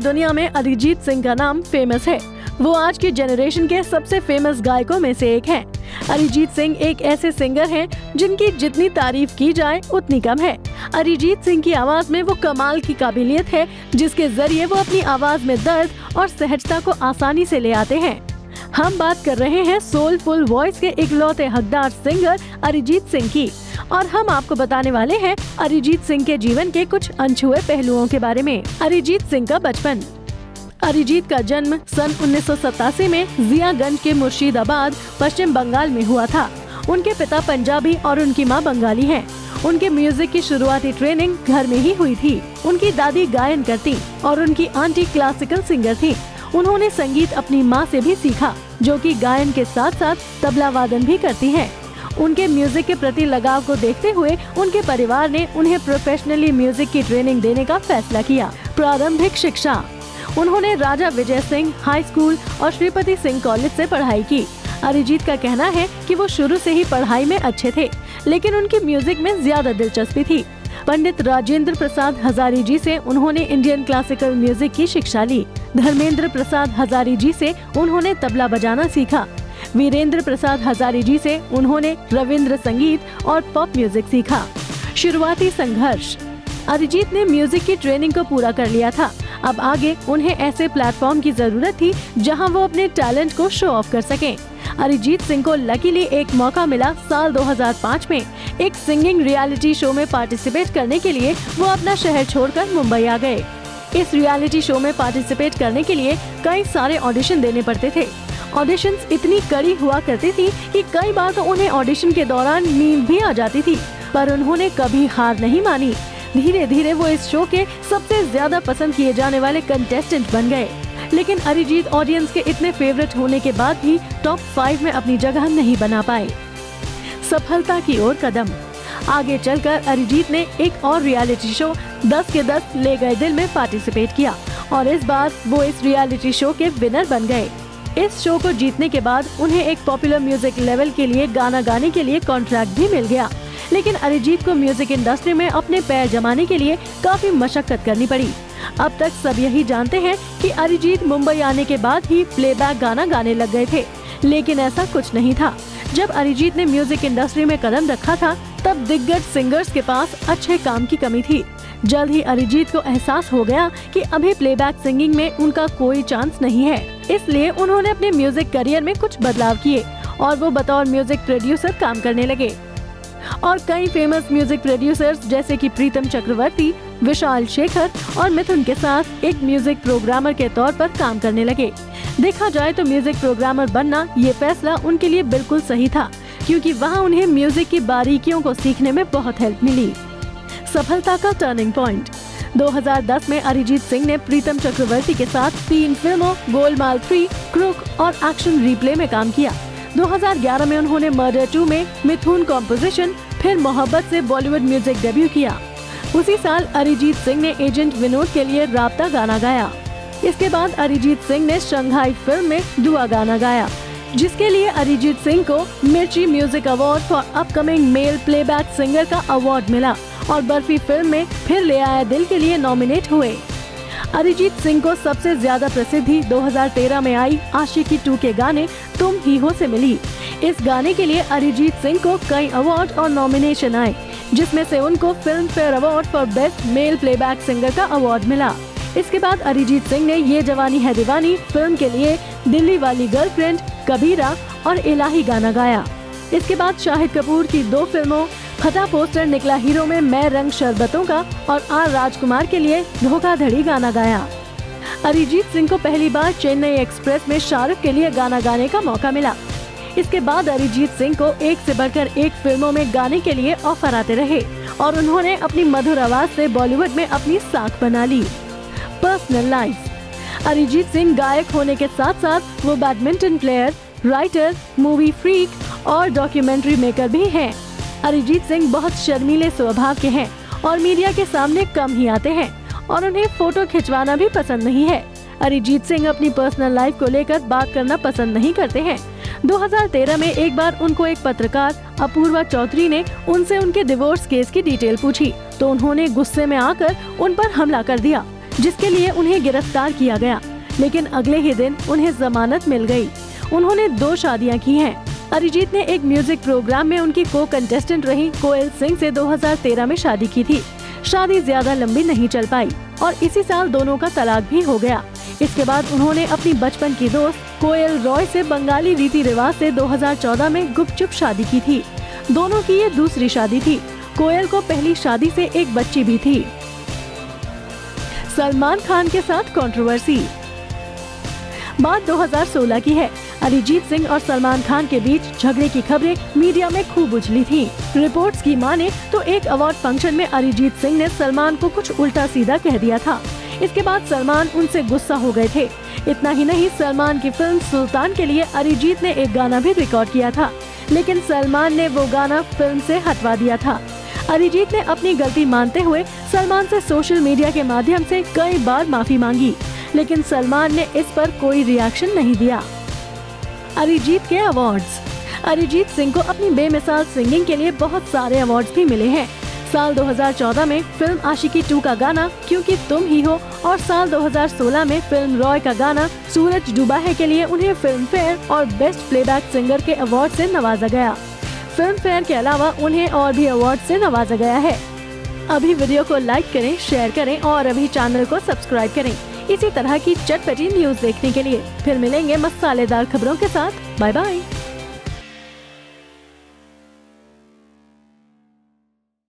दुनिया में अरिजीत सिंह का नाम फेमस है। वो आज की जनरेशन के सबसे फेमस गायकों में से एक हैं। अरिजीत सिंह एक ऐसे सिंगर हैं जिनकी जितनी तारीफ की जाए उतनी कम है। अरिजीत सिंह की आवाज में वो कमाल की काबिलियत है जिसके जरिए वो अपनी आवाज में दर्द और सहजता को आसानी से ले आते हैं। हम बात कर रहे हैं सोलफुल वॉइस के इकलौते हकदार सिंगर अरिजीत सिंह की, और हम आपको बताने वाले हैं अरिजीत सिंह के जीवन के कुछ अनछुए पहलुओं के बारे में। अरिजीत सिंह का बचपन। अरिजीत का जन्म सन 1987 में जियागंज के मुर्शिदाबाद, पश्चिम बंगाल में हुआ था। उनके पिता पंजाबी और उनकी मां बंगाली हैं। उनके म्यूजिक की शुरुआती ट्रेनिंग घर में ही हुई थी। उनकी दादी गायन करती और उनकी आंटी क्लासिकल सिंगर थी। उन्होंने संगीत अपनी मां से भी सीखा, जो कि गायन के साथ साथ तबला वादन भी करती हैं। उनके म्यूजिक के प्रति लगाव को देखते हुए उनके परिवार ने उन्हें प्रोफेशनली म्यूजिक की ट्रेनिंग देने का फैसला किया। प्रारंभिक शिक्षा। उन्होंने राजा विजय सिंह हाई स्कूल और श्रीपति सिंह कॉलेज से पढ़ाई की। अरिजीत का कहना है कि वो शुरू से ही पढ़ाई में अच्छे थे, लेकिन उनकी म्यूजिक में ज्यादा दिलचस्पी थी। पंडित राजेंद्र प्रसाद हजारी जी से उन्होंने इंडियन क्लासिकल म्यूजिक की शिक्षा ली। धर्मेंद्र प्रसाद हजारी जी से उन्होंने तबला बजाना सीखा। वीरेंद्र प्रसाद हजारी जी से उन्होंने रविंद्र संगीत और पॉप म्यूजिक सीखा। शुरुआती संघर्ष। अरिजीत ने म्यूजिक की ट्रेनिंग को पूरा कर लिया था। अब आगे उन्हें ऐसे प्लेटफॉर्म की जरूरत थी जहां वो अपने टैलेंट को शो ऑफ कर सकें। अरिजीत सिंह को लकीली एक मौका मिला साल 2005 में एक सिंगिंग रियलिटी शो में पार्टिसिपेट करने के लिए। वो अपना शहर छोड़कर मुंबई आ गए। इस रियलिटी शो में पार्टिसिपेट करने के लिए कई सारे ऑडिशन देने पड़ते थे। ऑडिशंस इतनी कड़ी हुआ करती थी कि कई बार तो उन्हें ऑडिशन के दौरान नींद भी आ जाती थी, पर उन्होंने कभी हार नहीं मानी। धीरे धीरे वो इस शो के सबसे ज्यादा पसंद किए जाने वाले कंटेस्टेंट बन गए। लेकिन अरिजीत ऑडियंस के इतने फेवरेट होने के बाद भी टॉप 5 में अपनी जगह नहीं बना पाए। सफलता की ओर कदम। आगे चलकर अरिजीत ने एक और रियलिटी शो 10 के 10 ले गए दिल में पार्टिसिपेट किया और इस बार वो इस रियलिटी शो के विनर बन गए। इस शो को जीतने के बाद उन्हें एक पॉपुलर म्यूजिक लेवल के लिए गाना गाने के लिए कॉन्ट्रैक्ट भी मिल गया। लेकिन अरिजीत को म्यूजिक इंडस्ट्री में अपने पैर जमाने के लिए काफी मशक्कत करनी पड़ी। अब तक सब यही जानते हैं कि अरिजीत मुंबई आने के बाद ही प्लेबैक गाना गाने लग गए थे, लेकिन ऐसा कुछ नहीं था। जब अरिजीत ने म्यूजिक इंडस्ट्री में कदम रखा था, तब दिग्गज सिंगर्स के पास अच्छे काम की कमी थी। जल्द ही अरिजीत को एहसास हो गया कि अभी प्लेबैक सिंगिंग में उनका कोई चांस नहीं है। इसलिए उन्होंने अपने म्यूजिक करियर में कुछ बदलाव किए और वो बतौर म्यूजिक प्रोड्यूसर काम करने लगे। और कई फेमस म्यूजिक प्रोड्यूसर्स जैसे कि प्रीतम चक्रवर्ती, विशाल शेखर और मिथुन के साथ एक म्यूजिक प्रोग्रामर के तौर पर काम करने लगे। देखा जाए तो म्यूजिक प्रोग्रामर बनना ये फैसला उनके लिए बिल्कुल सही था, क्योंकि वहाँ उन्हें म्यूजिक की बारीकियों को सीखने में बहुत हेल्प मिली। सफलता का टर्निंग पॉइंट। 2010 में अरिजीत सिंह ने प्रीतम चक्रवर्ती के साथ 3 फिल्मों गोलमाल 3, क्रूक और एक्शन रिप्ले में काम किया। 2011 में उन्होंने मर्डर 2 में मिथुन कॉम्पोजिशन, फिर मोहब्बत से बॉलीवुड म्यूजिक डेब्यू किया। उसी साल अरिजीत सिंह ने एजेंट विनोद के लिए राब्ता गाना गाया। इसके बाद अरिजीत सिंह ने शंघाई फिल्म में दुआ गाना गाया, जिसके लिए अरिजीत सिंह को मिर्ची music award for upcoming male playback singer का अवार्ड मिला और बर्फी फिल्म में फिर ले आया दिल के लिए नॉमिनेट हुए। अरिजीत सिंह को सबसे ज्यादा प्रसिद्धि 2013 में आई आशिकी 2 के गाने तुम ही हो से मिली। इस गाने के लिए अरिजीत सिंह को कई अवार्ड और नॉमिनेशन आए, जिसमें से उनको film fair award for best male playback singer का अवार्ड मिला। इसके बाद अरिजीत सिंह ने ये जवानी है दीवानी फिल्म के लिए दिल्ली वाली गर्लफ्रेंड, कबीरा और इलाही गाना गाया। इसके बाद शाहिद कपूर की 2 फिल्मों फटा पोस्टर निकला हीरो में मैं रंग शरबतों का और आर राजकुमार के लिए धोखाधड़ी गाना गाया। अरिजीत सिंह को पहली बार चेन्नई एक्सप्रेस में शाहरुख के लिए गाना गाने का मौका मिला। इसके बाद अरिजीत सिंह को एक से बढ़कर एक फिल्मों में गाने के लिए ऑफर आते रहे और उन्होंने अपनी मधुर आवाज से बॉलीवुड में अपनी साख बना ली। Personal life. अरिजीत सिंह गायक होने के साथ साथ वो badminton player, writer, movie freak और डॉक्यूमेंट्री मेकर भी हैं। अरिजीत सिंह बहुत शर्मीले स्वभाव के हैं और मीडिया के सामने कम ही आते हैं और उन्हें फोटो खिंचवाना भी पसंद नहीं है। अरिजीत सिंह अपनी पर्सनल लाइफ को लेकर बात करना पसंद नहीं करते हैं। 2013 में एक बार उनको एक पत्रकार अपूर्वा चौधरी ने उनसे उनके डिवोर्स केस की डिटेल पूछी तो उन्होंने गुस्से में आकर उन पर हमला कर दिया। जिसके लिए उन्हें गिरफ्तार किया गया, लेकिन अगले ही दिन उन्हें जमानत मिल गई। उन्होंने 2 शादियां की हैं। अरिजीत ने एक म्यूजिक प्रोग्राम में उनकी को कंटेस्टेंट रही कोयल सिंह से 2013 में शादी की थी। शादी ज्यादा लंबी नहीं चल पाई और इसी साल दोनों का तलाक भी हो गया। इसके बाद उन्होंने अपनी बचपन की दोस्त कोयल रॉय से बंगाली रीति रिवाज से 2014 में गुपचुप शादी की थी। दोनों की ये दूसरी शादी थी। कोयल को पहली शादी से एक बच्ची भी थी। सलमान खान के साथ कंट्रोवर्सी। बात 2016 की है। अरिजीत सिंह और सलमान खान के बीच झगड़े की खबरें मीडिया में खूब उछली थी। रिपोर्ट्स की माने तो एक अवार्ड फंक्शन में अरिजीत सिंह ने सलमान को कुछ उल्टा सीधा कह दिया था। इसके बाद सलमान उनसे गुस्सा हो गए थे। इतना ही नहीं, सलमान की फिल्म सुल्तान के लिए अरिजीत ने एक गाना भी रिकॉर्ड किया था, लेकिन सलमान ने वो गाना फिल्म से हटवा दिया था। अरिजीत ने अपनी गलती मानते हुए सलमान से सोशल मीडिया के माध्यम से कई बार माफी मांगी, लेकिन सलमान ने इस पर कोई रिएक्शन नहीं दिया। अरिजीत के अवार्ड्स। अरिजीत सिंह को अपनी बेमिसाल सिंगिंग के लिए बहुत सारे अवार्ड्स भी मिले हैं। साल 2014 में फिल्म आशिकी 2 का गाना क्योंकि तुम ही हो और साल 2016 में फिल्म रॉय का गाना सूरज डूबा है के लिए उन्हें फिल्म फेयर और बेस्ट प्लेबैक सिंगर के अवार्ड से नवाजा गया। फिल्म फेयर के अलावा उन्हें और भी अवार्ड से नवाजा गया है। अभी वीडियो को लाइक करें, शेयर करें और अभी चैनल को सब्सक्राइब करें इसी तरह की चटपटी न्यूज देखने के लिए। फिर मिलेंगे मसालेदार खबरों के साथ। Bye bye.